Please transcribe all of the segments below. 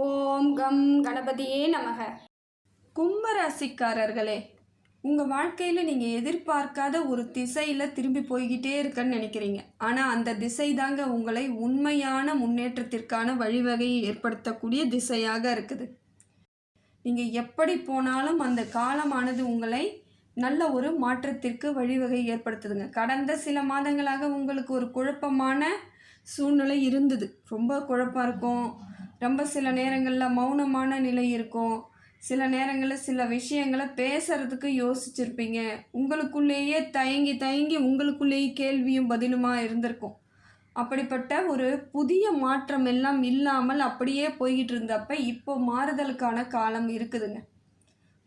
ஓம் come கணபதியே நமக. கும்பராசிக்காரர்களே, உங்கள் வாழ்க்கையில் நீங்கள் எதிர்பார்க்காத ஒரு திசையில் திரும்பி போய்கிட்டே இருக்கன்னு நினைக்கிறீங்க. ஆனால் அந்த திசை தாங்க உங்களை உண்மையான முன்னேற்றத்திற்கான வழிவகையை ஏற்படுத்தக்கூடிய திசையாக இருக்குது. நீங்கள் எப்படி போனாலும் அந்த காலமானது உங்களை நல்ல ஒரு மாற்றத்திற்கு வழிவகை ஏற்படுத்துதுங்க. கடந்த சில மாதங்களாக உங்களுக்கு ஒரு குழப்பமான சூழ்நிலை இருந்தது. ரொம்ப குழப்பம் இருக்கும். ரொம்ப சில நேரங்களில் மௌனமான நிலை இருக்கும். சில நேரங்களில் சில விஷயங்களை பேசுகிறதுக்கு யோசிச்சிருப்பீங்க. உங்களுக்குள்ளேயே தயங்கி உங்களுக்குள்ளேயே கேள்வியும் பதிலுமா இருந்திருக்கும். அப்படிப்பட்ட ஒரு புதிய மாற்றம் எல்லாம் இல்லாமல் அப்படியே போய்கிட்டு இருந்தப்ப இப்போ மாறுதலுக்கான காலம் இருக்குதுங்க.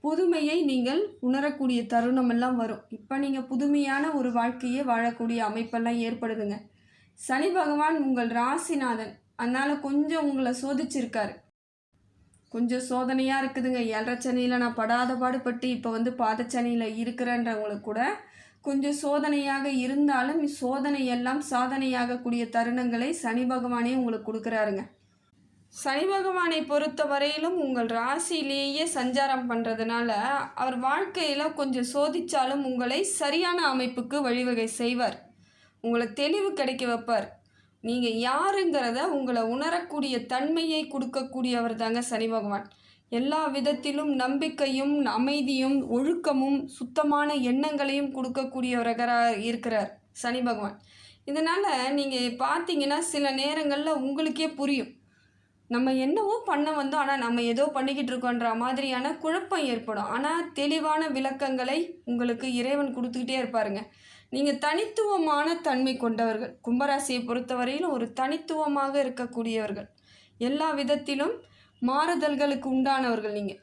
புதுமையை நீங்கள் உணரக்கூடிய தருணம் எல்லாம் வரும். இப்போ நீங்கள் புதுமையான ஒரு வாழ்க்கையை வாழக்கூடிய அமைப்பெல்லாம் ஏற்படுதுங்க. சனி பகவான் உங்கள் ராசிநாதன், அதனால் கொஞ்சம் உங்களை சோதிச்சிருக்காரு. கொஞ்சம் சோதனையாக இருக்குதுங்க. 7.5 சனியில் நான் படாத பாடுபட்டு இப்போ பாதச்சனியில் இருக்கிறேன்றவங்களுக்கு கூட கொஞ்சம் சோதனையாக இருந்தாலும் சோதனை எல்லாம் சாதனையாகக்கூடிய தருணங்களை சனி பகவானே உங்களுக்கு கொடுக்குறாருங்க. சனி பகவானை பொறுத்த வரையிலும் உங்கள் ராசியிலேயே சஞ்சாரம் பண்ணுறதுனால அவர் வாழ்க்கையில் கொஞ்சம் சோதித்தாலும் உங்களை சரியான அமைப்புக்கு வழிவகை செய்வார். உங்களை தெளிவு கிடைக்க வைப்பார். நீங்கள் யாருங்கிறத உங்களை உணரக்கூடிய தன்மையை கொடுக்கக்கூடியவர் தாங்க சனி பகவான். எல்லா விதத்திலும் நம்பிக்கையும் அமைதியும் ஒழுக்கமும் சுத்தமான எண்ணங்களையும் கொடுக்கக்கூடியவராக இருக்கிறார் சனி பகவான். இதனால் நீங்கள் பார்த்தீங்கன்னா சில நேரங்களில் உங்களுக்கே புரியும், நம்ம என்னவோ பண்ண வந்தோம் ஆனால் நம்ம ஏதோ பண்ணிக்கிட்டு இருக்கோன்ற மாதிரியான குழப்பம் ஏற்படும். ஆனால் தெளிவான விளக்கங்களை உங்களுக்கு இறைவன் கொடுத்துக்கிட்டே இருப்பாருங்க. நீங்கள் தனித்துவமான தன்மை கொண்டவர்கள். கும்பராசியை பொறுத்தவரையிலும் ஒரு தனித்துவமாக இருக்கக்கூடியவர்கள். எல்லா விதத்திலும் மாறுதல்களுக்கு உண்டானவர்கள். நீங்கள்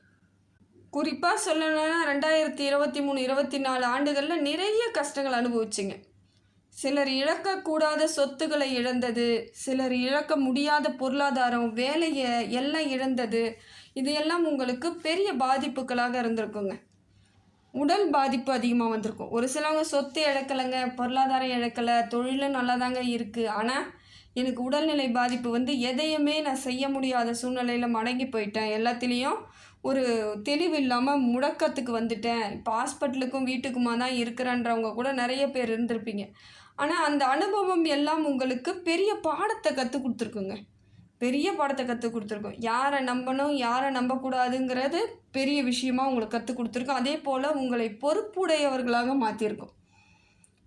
குறிப்பாக சொல்லணும்னா 2023 24 ஆண்டுகளில் நிறைய கஷ்டங்கள் அனுபவிச்சிங்க. சிலர் இழக்கக்கூடாத சொத்துக்களை இழந்தது, சிலர் இழக்க முடியாத பொருளாதாரம், வேலையை எல்லாம் இழந்தது. இது எல்லாம் உங்களுக்கு பெரிய பாதிப்புகளாக இருந்திருக்குங்க. உடல் பாதிப்பு அதிகமாக வந்திருக்கும். ஒரு சிலவங்க சொத்து இழக்கலைங்க, பொருளாதாரம் இழக்கலை, தொழிலும் நல்லா தாங்க இருக்குது, ஆனால் எனக்கு உடல்நிலை பாதிப்பு எதையுமே நான் செய்ய முடியாத சூழ்நிலையில் மடங்கி போயிட்டேன், எல்லாத்துலேயும் ஒரு தெளிவு இல்லாமல் முடக்கத்துக்கு வந்துட்டேன், இப்போ ஹாஸ்பிட்டலுக்கும் வீட்டுக்குமா தான் இருக்கிறேன்றவங்க கூட நிறைய பேர் இருந்திருப்பீங்க. ஆனால் அந்த அனுபவம் எல்லாம் உங்களுக்கு பெரிய பாடத்தை கற்றுக் கொடுத்துருக்குங்க. பெரிய பாடத்தை கற்றுக் கொடுத்துருக்கோம். யாரை நம்பணும் யாரை நம்பக்கூடாதுங்கிறது பெரிய விஷயமா உங்களுக்கு கற்றுக் கொடுத்துருக்கோம். அதே போல் உங்களை பொறுப்புடையவர்களாக மாற்றிருக்கோம்.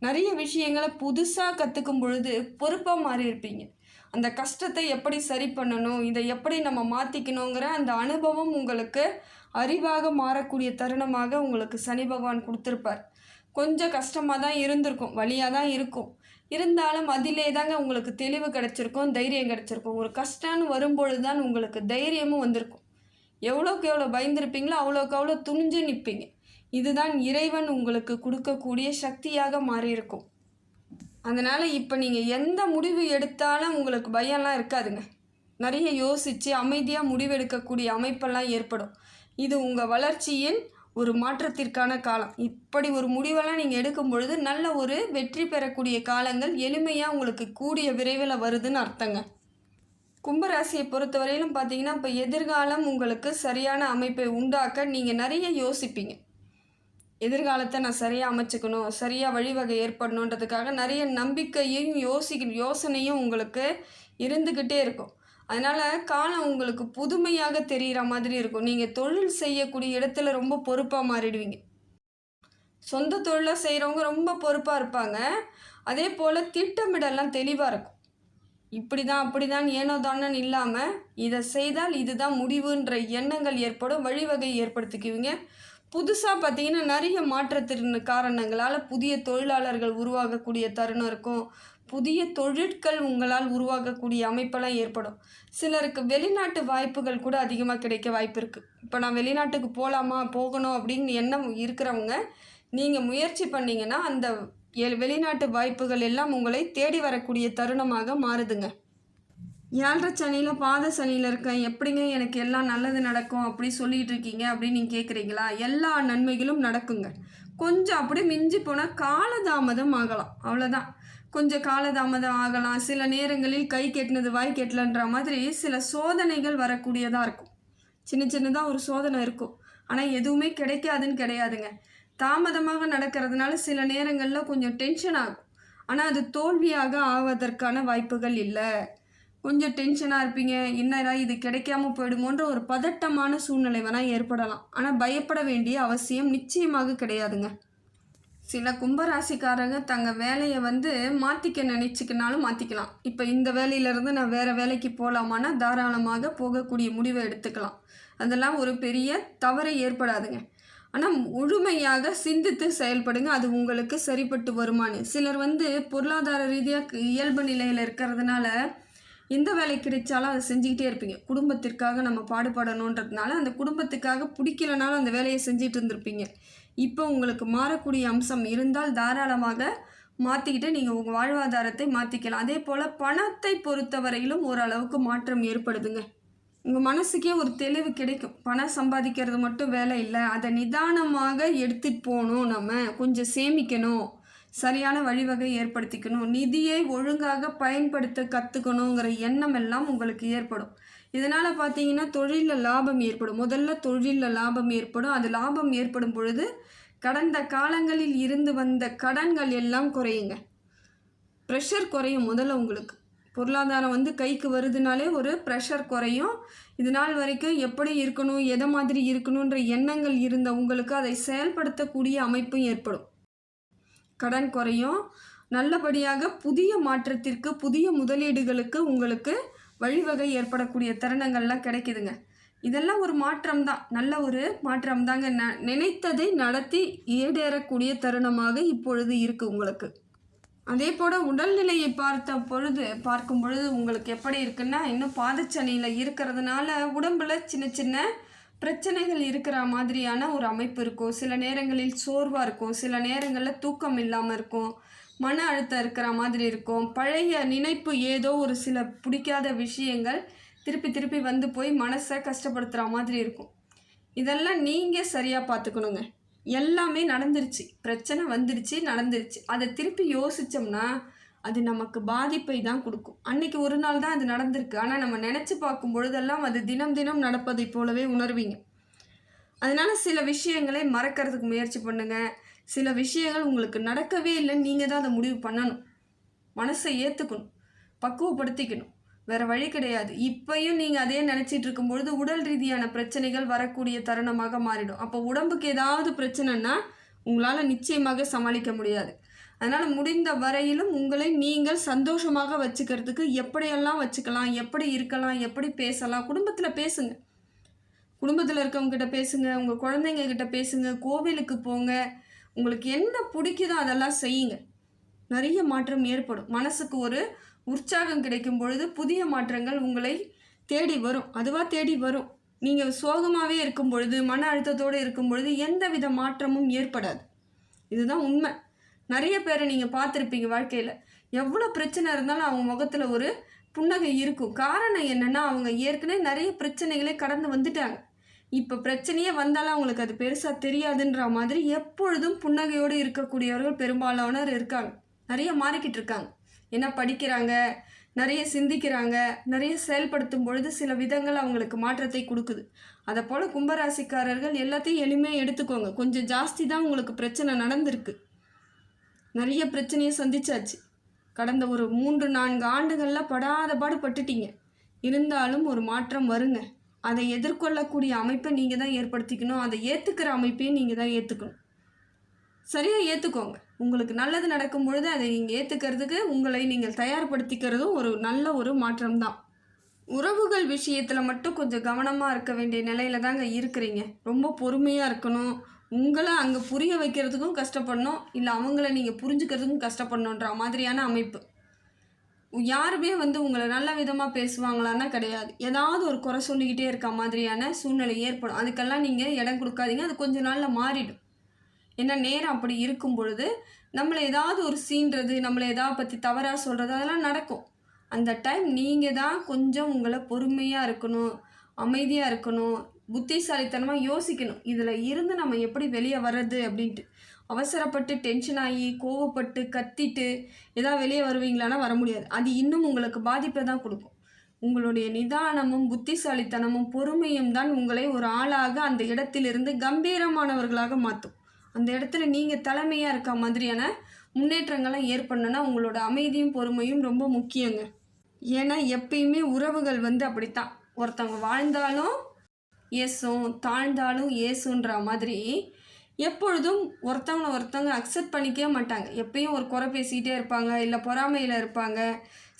நிறைய விஷயங்களை புதுசாக கற்றுக்கும் பொழுது பொறுப்பாக மாறி இருப்பீங்க. அந்த கஷ்டத்தை எப்படி சரி பண்ணணும், இதை எப்படி நம்ம மாற்றிக்கணுங்கிற அந்த அனுபவம் உங்களுக்கு அறிவாக மாறக்கூடிய தருணமாக உங்களுக்கு சனி பகவான் கொடுத்துருப்பார். கொஞ்சம் கஷ்டமாக தான் இருந்திருக்கும், வலியாக தான் இருக்கும். இருந்தாலும் அதிலே தாங்க உங்களுக்கு தெளிவு கிடச்சிருக்கும், தைரியம் கிடச்சிருக்கும். ஒரு கஷ்டம்னு வரும்பொழுது தான் உங்களுக்கு தைரியமும் வந்திருக்கும். எவ்வளோக்கு எவ்வளோ பயந்துருப்பீங்களோ அவ்வளோக்கு அவ்வளோ துணிஞ்சு நிற்பீங்க. இதுதான் இறைவன் உங்களுக்கு கொடுக்கக்கூடிய சக்தியாக மாறியிருக்கும். அதனால் இப்போ நீங்கள் எந்த முடிவு எடுத்தாலும் உங்களுக்கு பயம்லாம் இருக்காதுங்க. நிறைய யோசித்து அமைதியாக முடிவெடுக்கக்கூடிய அமைப்பெல்லாம் ஏற்படும். இது உங்கள் வளர்ச்சியின் ஒரு மாற்றத்திற்கான காலம். இப்படி ஒரு முடிவெல்லாம் நீங்கள் எடுக்கும் பொழுது நல்ல ஒரு வெற்றி பெறக்கூடிய காலங்கள் எளிமையாக உங்களுக்கு கூடிய விரைவில் வருதுன்னு அர்த்தங்க. கும்பராசியை பொறுத்தவரையிலும் பார்த்தீங்கன்னா இப்போ எதிர்காலம் உங்களுக்கு சரியான அமைப்பை உண்டாக்க நீங்கள் நிறைய யோசிப்பீங்க. எதிர்காலத்தை நான் சரியாக அமைச்சுக்கணும், சரியாக வழிவகை ஏற்படணுன்றதுக்காக நிறைய நம்பிக்கையும் யோசனையும் உங்களுக்கு இருந்துக்கிட்டே இருக்கும். அதனால் காலம் உங்களுக்கு புதுமையாக தெரிகிற மாதிரி இருக்கும். நீங்கள் தொழில் செய்யக்கூடிய இடத்துல ரொம்ப பொறுப்பாக மாறிடுவீங்க. சொந்த தொழிலாக செய்கிறவங்க ரொம்ப பொறுப்பாக இருப்பாங்க. அதே போல் திட்டமிடலாம் தெளிவாக இருக்கும். இப்படி தான் அப்படி தான் ஏனோ தானன்னு இல்லாமல் இதை செய்தால் இதுதான் முடிவுன்ற எண்ணங்கள் ஏற்படும், வழிவகை ஏற்படுத்திக்குவீங்க. புதுசாக பார்த்தீங்கன்னா நிறைய மாற்றத்தின் காரணங்களால் புதிய தொழிலாளர்கள் உருவாகக்கூடிய தருணம் இருக்கும். புதிய தொழிற்கள் உங்களால் உருவாகக்கூடிய அமைப்பெல்லாம் ஏற்படும். சிலருக்கு வெளிநாட்டு வாய்ப்புகள் கூட அதிகமாக கிடைக்க வாய்ப்பு இருக்குது. இப்போ நான் வெளிநாட்டுக்கு போகணும் அப்படின்னு எண்ணம் இருக்கிறவங்க நீங்கள் முயற்சி பண்ணிங்கன்னா அந்த வெளிநாட்டு வாய்ப்புகள் எல்லாம் உங்களை தேடி வரக்கூடிய தருணமாக மாறுதுங்க. 7.5 சனியில் பாத சனியில் இருக்கேன், எப்படிங்க எனக்கு எல்லாம் நல்லது நடக்கும் அப்படி சொல்லிகிட்டு இருக்கீங்க அப்படின்னு நீங்கள் கேட்குறீங்களா? எல்லா நன்மைகளும் நடக்குங்க. கொஞ்சம் அப்படி மிஞ்சி போனால் காலதாமதம் ஆகலாம், அவ்வளோதான். கொஞ்சம் காலதாமதம் ஆகலாம். சில நேரங்களில் கை கெட்டினது வாய் கெட்டலன்ற மாதிரி சில சோதனைகள் வரக்கூடியதாக இருக்கும். சின்ன சின்னதாக ஒரு சோதனை இருக்கும். ஆனால் எதுவுமே கிடைக்காதுன்னு கிடையாதுங்க. தாமதமாக நடக்கிறதுனால சில நேரங்களில் கொஞ்சம் டென்ஷன் ஆகும். ஆனால் அது தோல்வியாக ஆவதற்கான வாய்ப்புகள் இல்லை. கொஞ்சம் டென்ஷனாக இருப்பீங்க. என்னடா இது கிடைக்காம போயிடுமோன்ற ஒரு பதட்டமான சூழ்நிலை வேணால் ஏற்படலாம். ஆனால் பயப்பட வேண்டிய அவசியம் நிச்சயமாக கிடையாதுங்க. சில கும்பராசிக்காரங்க தங்க வேலையை மாற்றிக்க நினச்சிக்கினாலும் மாற்றிக்கலாம். இப்போ இந்த வேலையிலேருந்து நான் வேறு வேலைக்கு போகலாமான்னா தாராளமாக போகக்கூடிய முடிவை எடுத்துக்கலாம். அதெல்லாம் ஒரு பெரிய தவறு ஏற்படாதுங்க. ஆனால் முழுமையாக சிந்தித்து செயல்படுங்க. அது உங்களுக்கு சரிப்பட்டு வருமானு. சிலர் பொருளாதார ரீதியாக இயல்பு நிலையில் இருக்கிறதுனால எந்த வேலை கிடைச்சாலும் அதை செஞ்சுக்கிட்டே இருப்பீங்க. குடும்பத்திற்காக நம்ம பாடுபடணுன்றதுனால அந்த குடும்பத்துக்காக பிடிக்கலனாலும் அந்த வேலையை செஞ்சுட்டு இருந்திருப்பீங்க. இப்போ உங்களுக்கு மாறக்கூடிய அம்சம் இருந்தால் தாராளமாக மாற்றிக்கிட்டு நீங்கள் உங்கள் வாழ்வாதாரத்தை மாற்றிக்கலாம். அதே போல் பணத்தை பொறுத்தவரையிலும் ஓரளவுக்கு மாற்றம் ஏற்படுதுங்க. உங்கள் மனசுக்கே ஒரு தெளிவு கிடைக்கும். பணம் சம்பாதிக்கிறது மட்டும் வேலை இல்லை, அதை நிதானமாக எடுத்துகிட்டு போகணும், நம்ம கொஞ்சம் சேமிக்கணும், சரியான வழிவகை ஏற்படுத்திக்கணும், நிதியை ஒழுங்காக பயன்படுத்த கற்றுக்கணுங்கிற எண்ணம் எல்லாம் உங்களுக்கு ஏற்படும். இதனால் பார்த்தீங்கன்னா தொழிலில் லாபம் ஏற்படும். முதல்ல தொழிலில் லாபம் ஏற்படும். அது லாபம் ஏற்படும் பொழுது கடந்த காலங்களில் இருந்து வந்த கடன்கள் எல்லாம் குறையுங்க. ப்ரெஷர் குறையும். முதல்ல உங்களுக்கு பொருளாதாரம் கைக்கு வருதுனாலே ஒரு ப்ரெஷர் குறையும். இது நாள் வரைக்கும் எப்படி இருக்கணும், எதை மாதிரி இருக்கணுன்ற எண்ணங்கள் இருந்த உங்களுக்கு அதை செயல்படுத்தக்கூடிய அமைப்பும் ஏற்படும். கடன் குறையும். நல்லபடியாக புதிய மாற்றத்திற்கு, புதிய முதலீடுகளுக்கு உங்களுக்கு வழிவகை ஏற்படக்கூடிய தருணங்கள்லாம் கிடைக்குதுங்க. இதெல்லாம் ஒரு மாற்றம் தான், நல்ல ஒரு மாற்றம் தாங்க. நினைத்ததை நடத்தி ஈடேறக்கூடிய தருணமாக இப்பொழுது இருக்குது உங்களுக்கு. அதே போல் உடல்நிலையை பார்க்கும் பொழுது உங்களுக்கு எப்படி இருக்குன்னா, இன்னும் பாதச்சனியில் இருக்கிறதுனால உடம்புல சின்ன சின்ன பிரச்சனைகள் இருக்கிற மாதிரியான ஒரு அமைப்பு இருக்கும். சில நேரங்களில் சோர்வாக இருக்கும், சில நேரங்களில் தூக்கம் இல்லாமல் இருக்கும், மன அழுத்தம் இருக்கிற மாதிரி இருக்கும். பழைய நினைப்பு ஏதோ ஒரு சில பிடிக்காத விஷயங்கள் திருப்பி திருப்பி போய் மனசை கஷ்டப்படுத்துகிற மாதிரி இருக்கும். இதெல்லாம் நீங்கள் சரியாக பார்த்துக்கணுங்க. எல்லாமே நடந்துருச்சு, பிரச்சனை வந்துருச்சு, நடந்துருச்சு. அதை திருப்பி யோசித்தோம்னா அது நமக்கு பாதிப்பை தான் கொடுக்கும். அன்னைக்கு ஒரு நாள் தான் அது நடந்திருக்கு, ஆனால் நம்ம நினச்சி பார்க்கும் பொழுதெல்லாம் அது தினம் தினம் நடப்பதை போலவே உணர்வீங்க. அதனால் சில விஷயங்களை மறக்கிறதுக்கு முயற்சி பண்ணுங்கள். சில விஷயங்கள் உங்களுக்கு நடக்கவே இல்லைன்னு நீங்கள் தான் அதை முடிவு பண்ணணும். மனசை ஏற்றுக்கணும், பக்குவப்படுத்திக்கணும். வேறு வழி கிடையாது. இப்பையும் நீங்கள் அதே நினச்சிட்டு இருக்கும்பொழுது உடல் ரீதியான பிரச்சனைகள் வரக்கூடிய தருணமாக மாறிடும். அப்போ உடம்புக்கு ஏதாவது பிரச்சனைன்னா உங்களால் நிச்சயமாக சமாளிக்க முடியாது. அதனால் முடிந்த வரையிலும் உங்களை நீங்கள் சந்தோஷமாக வச்சுக்கிறதுக்கு எப்படியெல்லாம் வச்சுக்கலாம், எப்படி இருக்கலாம், எப்படி பேசலாம், குடும்பத்தில் பேசுங்க. குடும்பத்தில் இருக்கவங்ககிட்ட பேசுங்க, உங்கள் குழந்தைங்க கிட்ட பேசுங்க, கோவிலுக்கு போங்க. உங்களுக்கு என்ன பிடிக்குதோ அதெல்லாம் செய்யுங்க. நிறைய மாற்றம் ஏற்படும். மனசுக்கு ஒரு உற்சாகம் கிடைக்கும் பொழுது புதிய மாற்றங்கள் உங்களை தேடி வரும். அதுவாக தேடி வரும். நீங்கள் சோகமாகவே இருக்கும் பொழுது, மன அழுத்தத்தோடு இருக்கும் பொழுது எந்த வித மாற்றமும் ஏற்படாது. இதுதான் உண்மை. நிறைய பேரை நீங்கள் பார்த்துருப்பீங்க. வாழ்க்கையில் எவ்வளோ பிரச்சனை இருந்தாலும் அவங்க முகத்தில் ஒரு புன்னகை இருக்கும். காரணம் என்னென்னா, அவங்க ஏற்கனவே நிறைய பிரச்சனைகளை கடந்து வந்துட்டாங்க. இப்போ பிரச்சனையே வந்தாலும் அவங்களுக்கு அது பெருசாக தெரியாதுன்ற மாதிரி எப்பொழுதும் புன்னகையோடு இருக்கக்கூடியவர்கள் பெரும்பாலானவர் இருக்காங்க. நிறைய மாறிக்கிட்டு இருக்காங்க. ஏன்னா படிக்கிறாங்க, நிறைய சிந்திக்கிறாங்க, நிறைய செயல்படுத்தும் பொழுது சில விதங்கள் அவங்களுக்கு மாற்றத்தை கொடுக்குது. அதை போல் கும்பராசிக்காரர்கள் எல்லாத்தையும் எளிமையாக எடுத்துக்கோங்க. கொஞ்சம் ஜாஸ்தி தான் உங்களுக்கு பிரச்சனை நடந்திருக்கு. நிறைய பிரச்சனையை சந்திச்சாச்சு. கடந்த ஒரு 3-4 ஆண்டுகளில் படாத பாடு பட்டுட்டீங்க. இருந்தாலும் ஒரு மாற்றம் வருங்க. அதை எதிர்கொள்ளக்கூடிய அமைப்பை நீங்கள் தான் ஏற்படுத்திக்கணும். அதை ஏற்றுக்கிற அமைப்பையும் நீங்கள் தான் ஏற்றுக்கணும். சரியாக ஏற்றுக்கோங்க. உங்களுக்கு நல்லது நடக்கும் பொழுது அதை நீங்கள் ஏற்றுக்கிறதுக்கு உங்களை நீங்கள் தயார்படுத்திக்கிறதும் ஒரு நல்ல ஒரு மாற்றம் தான். உறவுகள் விஷயத்தில் மட்டும் கொஞ்சம் கவனமாக இருக்க வேண்டிய நிலையில் தாங்க இருக்கிறீங்க. ரொம்ப பொறுமையாக இருக்கணும். உங்களை அங்கே புரிய வைக்கிறதுக்கும் கஷ்டப்படணும், இல்லை அவங்கள நீங்கள் புரிஞ்சுக்கிறதுக்கும் கஷ்டப்படணுன்ற மாதிரியான அமைப்பு. யாருமே உங்களை நல்ல விதமாக பேசுவாங்களான்னா கிடையாது. ஏதாவது ஒரு குறை சொல்லிக்கிட்டே இருக்க மாதிரியான சூழ்நிலை ஏற்படும். அதுக்கெல்லாம் நீங்கள் இடம் கொடுக்காதீங்க. அது கொஞ்ச நாளில் மாறிடும். ஏன்னா நேரம் அப்படி இருக்கும் பொழுது நம்மளை ஏதாவது ஒரு சீன்றது, நம்மளை ஏதாவது பற்றி தவறாக சொல்கிறது அதெல்லாம் நடக்கும். அந்த டைம் நீங்கள் தான் கொஞ்சம் உங்களை பொறுமையாக இருக்கணும், அமைதியாக இருக்கணும், புத்திசாலித்தனமாக யோசிக்கணும். இதில் இருந்து நம்ம எப்படி வெளியே வர்றது அப்படின்ட்டு. அவசரப்பட்டு டென்ஷன் ஆகி கோவப்பட்டு கத்திட்டு ஏதாவது வெளியே வருவீங்களான்னா வர முடியாது. அது இன்னும் உங்களுக்கு பாதிப்பை தான் கொடுக்கும். உங்களுடைய நிதானமும் புத்திசாலித்தனமும் பொறுமையும் தான் உங்களை ஒரு ஆளாக அந்த இடத்திலிருந்து கம்பீரமானவர்களாக மாற்றும். அந்த இடத்துல நீங்கள் தலைமையாக இருக்க மாதிரியான முன்னேற்றங்கள்லாம் ஏற்படணும்னா உங்களோட அமைதியும் பொறுமையும் ரொம்ப முக்கியங்க. ஏன்னா எப்பயுமே உறவுகள் அப்படித்தான். ஒருத்தவங்க வாழ்ந்தாலும் ஏசும், தாழ்ந்தாலும் ஏசுன்ற மாதிரி எப்பொழுதும் ஒருத்தவங்க அக்செப்ட் பண்ணிக்கவே மாட்டாங்க. எப்பயும் ஒரு குறை பேசிக்கிட்டே இருப்பாங்க, இல்லை பொறாமையில் இருப்பாங்க.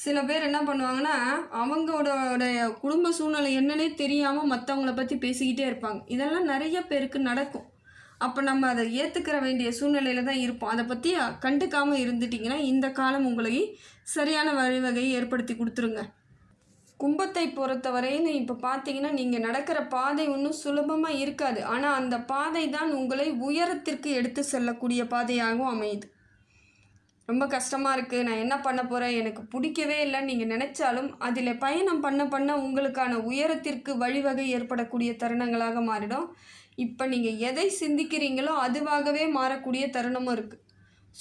சில பேர் என்ன பண்ணுவாங்கன்னா, அவங்களோட குடும்ப சூழ்நிலை என்னன்னே தெரியாமல் மற்றவங்கள பற்றி பேசிக்கிட்டே இருப்பாங்க. இதெல்லாம் நிறைய பேருக்கு நடக்கும். அப்போ நம்ம அதை ஏற்றுக்கிற வேண்டிய சூழ்நிலையில் தான் இருப்போம். அதை பற்றி கண்டுக்காமல் இருந்துட்டிங்கன்னா இந்த காலம் உங்களை சரியான வழிவகையை ஏற்படுத்தி கொடுத்துருங்க. கும்பத்தை பொறுத்தவரைன்னு இப்போ பார்த்தீங்கன்னா, நீங்கள் நடக்கிற பாதை ஒன்றும் சுலபமாக இருக்காது. ஆனால் அந்த பாதை தான் உங்களை உயரத்திற்கு எடுத்து செல்லக்கூடிய பாதையாகவும் அமையுது. ரொம்ப கஷ்டமாக இருக்குது, நான் என்ன பண்ண போகிறேன், எனக்கு பிடிக்கவே இல்லைன்னு நீங்கள் நினச்சாலும் அதில் பயணம் பண்ண உங்களுக்கான உயரத்திற்கு வழிவகை ஏற்படக்கூடிய தருணங்களாக மாறிடும். இப்போ நீங்கள் எதை சிந்திக்கிறீங்களோ அதுவாகவே மாறக்கூடிய தருணமும் இருக்குது.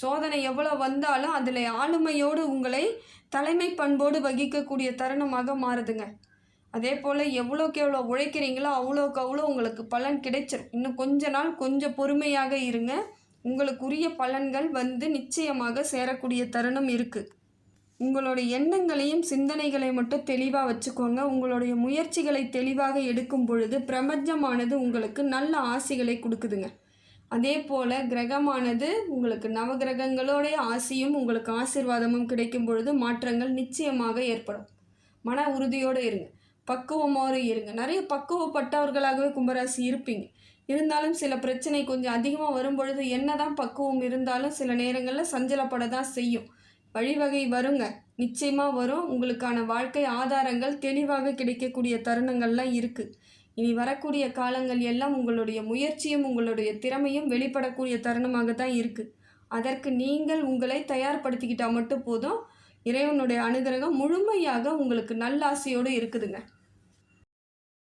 சோதனை எவ்வளோ வந்தாலும் அதில் ஆளுமையோடு உங்களை தலைமை பண்போடு வகிக்கக்கூடிய தருணமாக மாறுதுங்க. அதே போல் எவ்வளோக்கு எவ்வளோ உழைக்கிறீங்களோ அவ்வளோக்கு அவ்வளோ உங்களுக்கு பலன் கிடைச்சிடும். இன்னும் கொஞ்ச நாள் கொஞ்சம் பொறுமையாக இருங்க. உங்களுக்குரிய பலன்கள் நிச்சயமாக சேரக்கூடிய தருணம் இருக்குது. உங்களுடைய எண்ணங்களையும் சிந்தனைகளை மட்டும் தெளிவாக வச்சுக்கோங்க. உங்களுடைய முயற்சிகளை தெளிவாக எடுக்கும் பொழுது பிரபஞ்சமானது உங்களுக்கு நல்ல ஆசிகளை கொடுக்குதுங்க. அதே போல் கிரகமானது உங்களுக்கு நவகிரகங்களோடைய ஆசியும் உங்களுக்கு ஆசீர்வாதமும் கிடைக்கும் பொழுது மாற்றங்கள் நிச்சயமாக ஏற்படும். மன உறுதியோடு இருங்க, பக்குவமோடு இருங்க. நிறைய பக்குவப்பட்டவர்களாகவே கும்பராசி இருப்பீங்க. இருந்தாலும் சில பிரச்சனை கொஞ்சம் அதிகமாக வரும்பொழுது என்னதான் பக்குவம் இருந்தாலும் சில நேரங்களில் சஞ்சலப்பட தான் செய்யும். வழிவகை வருங்க, நிச்சயமாக வரும். உங்களுக்கான வாழ்க்கை ஆதாரங்கள் தெளிவாக கிடைக்கக்கூடிய தருணங்கள்லாம் இருக்குது. இனி வரக்கூடிய காலங்கள் எல்லாம் உங்களுடைய முயற்சியும் உங்களுடைய திறமையும் வெளிப்படக்கூடிய தருணமாக தான் இருக்குது. அதற்கு நீங்கள் உங்களை தயார்படுத்திக்கிட்டால் மட்டும் போதும். இறைவனுடைய அனுகிரகம் முழுமையாக உங்களுக்கு நல்லாசையோடு இருக்குதுங்க.